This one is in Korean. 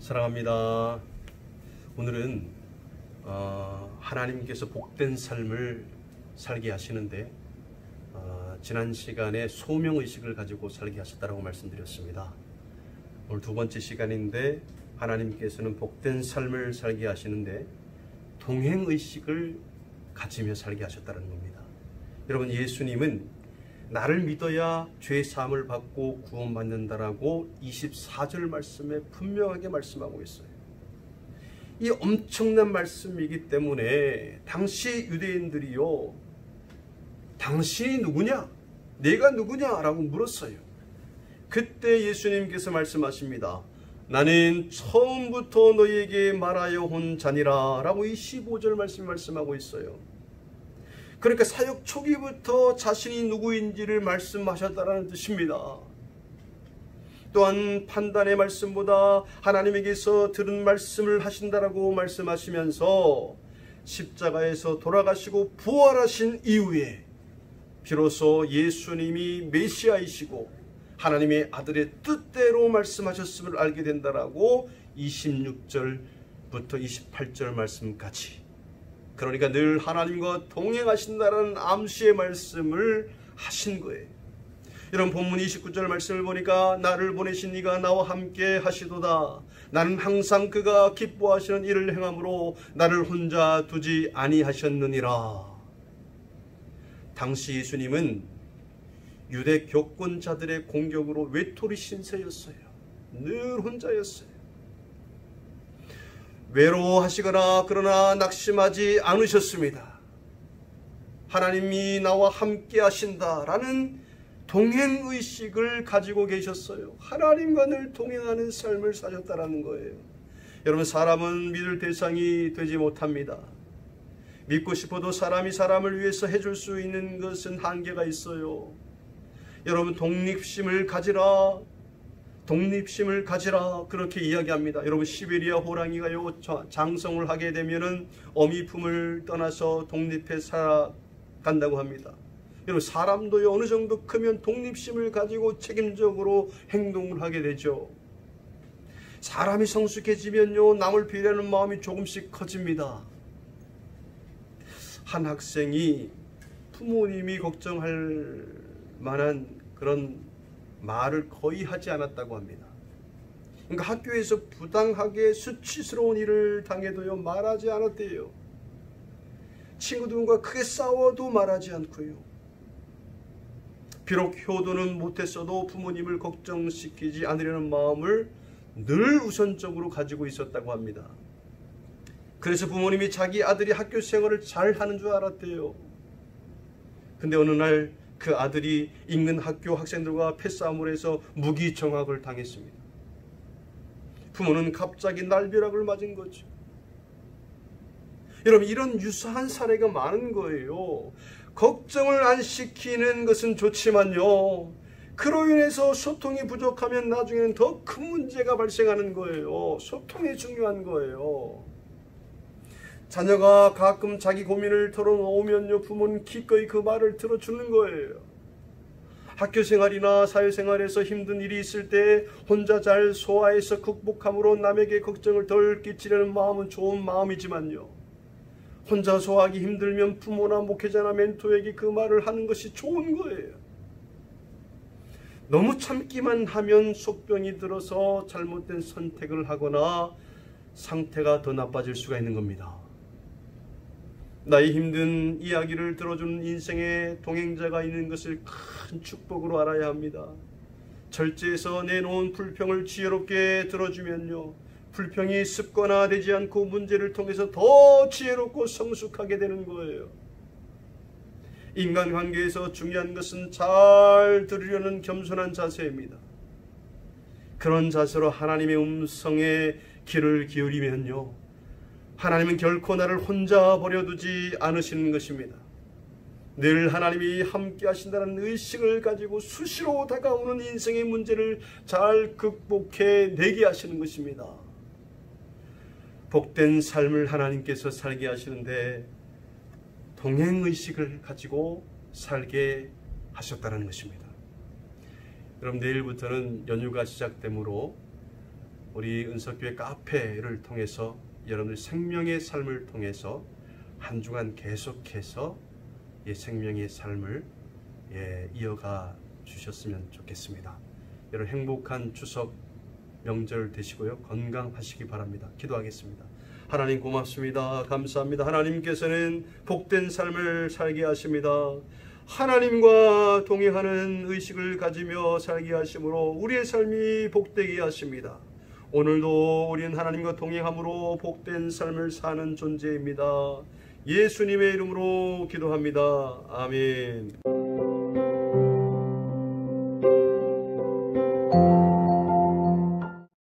사랑합니다. 오늘은 하나님께서 복된 삶을 살게 하시는데 지난 시간에 소명의식을 가지고 살게 하셨다고 말씀드렸습니다. 오늘 두 번째 시간인데 하나님께서는 복된 삶을 살게 하시는데 동행의식을 가지며 살게 하셨다는 겁니다. 여러분, 예수님은 나를 믿어야 죄 사함을 받고 구원받는다라고 24절 말씀에 분명하게 말씀하고 있어요. 이 엄청난 말씀이기 때문에 당시 유대인들이요, 당신이 누구냐? 내가 누구냐? 라고 물었어요. 그때 예수님께서 말씀하십니다. 나는 처음부터 너희에게 말하여 온 자니라 라고 이 15절 말씀하고 있어요. 그러니까 사역 초기부터 자신이 누구인지를 말씀하셨다는 뜻입니다. 또한 판단의 말씀보다 하나님에게서 들은 말씀을 하신다라고 말씀하시면서 십자가에서 돌아가시고 부활하신 이후에 비로소 예수님이 메시아이시고 하나님의 아들의 뜻대로 말씀하셨음을 알게 된다라고 26절부터 28절 말씀까지, 그러니까 늘 하나님과 동행하신다라는 암시의 말씀을 하신 거예요. 이런 본문 29절 말씀을 보니까 나를 보내신 이가 나와 함께 하시도다. 나는 항상 그가 기뻐하시는 일을 행함으로 나를 혼자 두지 아니하셨느니라. 당시 예수님은 유대 교권자들의 공격으로 외톨이 신세였어요. 늘 혼자였어요. 외로워하시거나 그러나 낙심하지 않으셨습니다. 하나님이 나와 함께 하신다라는 동행의식을 가지고 계셨어요. 하나님과 늘 동행하는 삶을 사셨다라는 거예요. 여러분, 사람은 믿을 대상이 되지 못합니다. 믿고 싶어도 사람이 사람을 위해서 해줄 수 있는 것은 한계가 있어요. 여러분, 독립심을 가지라, 독립심을 가지라, 그렇게 이야기합니다. 여러분, 시베리아 호랑이가요, 장성을 하게 되면은 어미 품을 떠나서 독립해 살아간다고 합니다. 여러분, 사람도요, 어느 정도 크면 독립심을 가지고 책임적으로 행동을 하게 되죠. 사람이 성숙해지면요, 남을 배려하는 마음이 조금씩 커집니다. 한 학생이 부모님이 걱정할 만한 그런 말을 거의 하지 않았다고 합니다. 그러니까 학교에서 부당하게 수치스러운 일을 당해도요, 말하지 않았대요. 친구들과 크게 싸워도 말하지 않고요. 비록 효도는 못했어도 부모님을 걱정시키지 않으려는 마음을 늘 우선적으로 가지고 있었다고 합니다. 그래서 부모님이 자기 아들이 학교 생활을 잘 하는 줄 알았대요. 근데 어느 날 그 아들이 인근 학교 학생들과 패싸움을 해서 무기정학을 당했습니다. 부모는 갑자기 날벼락을 맞은 거죠. 여러분, 이런 유사한 사례가 많은 거예요. 걱정을 안 시키는 것은 좋지만요, 그로 인해서 소통이 부족하면 나중에는 더 큰 문제가 발생하는 거예요. 소통이 중요한 거예요. 자녀가 가끔 자기 고민을 털어놓으면요, 부모는 기꺼이 그 말을 들어주는 거예요. 학교 생활이나 사회생활에서 힘든 일이 있을 때 혼자 잘 소화해서 극복함으로 남에게 걱정을 덜 끼치려는 마음은 좋은 마음이지만요, 혼자 소화하기 힘들면 부모나 목회자나 멘토에게 그 말을 하는 것이 좋은 거예요. 너무 참기만 하면 속병이 들어서 잘못된 선택을 하거나 상태가 더 나빠질 수가 있는 겁니다. 나의 힘든 이야기를 들어주는 인생의 동행자가 있는 것을 큰 축복으로 알아야 합니다. 절제해서 내놓은 불평을 지혜롭게 들어주면요, 불평이 습관화되지 않고 문제를 통해서 더 지혜롭고 성숙하게 되는 거예요. 인간관계에서 중요한 것은 잘 들으려는 겸손한 자세입니다. 그런 자세로 하나님의 음성에 귀를 기울이면요, 하나님은 결코 나를 혼자 버려두지 않으시는 것입니다. 늘 하나님이 함께 하신다는 의식을 가지고 수시로 다가오는 인생의 문제를 잘 극복해 내게 하시는 것입니다. 복된 삶을 하나님께서 살게 하시는데 동행의식을 가지고 살게 하셨다는 것입니다. 여러분, 내일부터는 연휴가 시작되므로 우리 은석교회 카페를 통해서 여러분들 생명의 삶을 통해서 한 주간 계속해서 생명의 삶을 이어가 주셨으면 좋겠습니다. 여러분 행복한 추석 명절 되시고요. 건강하시기 바랍니다. 기도하겠습니다. 하나님 고맙습니다. 감사합니다. 하나님께서는 복된 삶을 살게 하십니다. 하나님과 동행하는 의식을 가지며 살게 하심으로 우리의 삶이 복되게 하십니다. 오늘도 우리는 하나님과 동행함으로 복된 삶을 사는 존재입니다. 예수님의 이름으로 기도합니다. 아멘.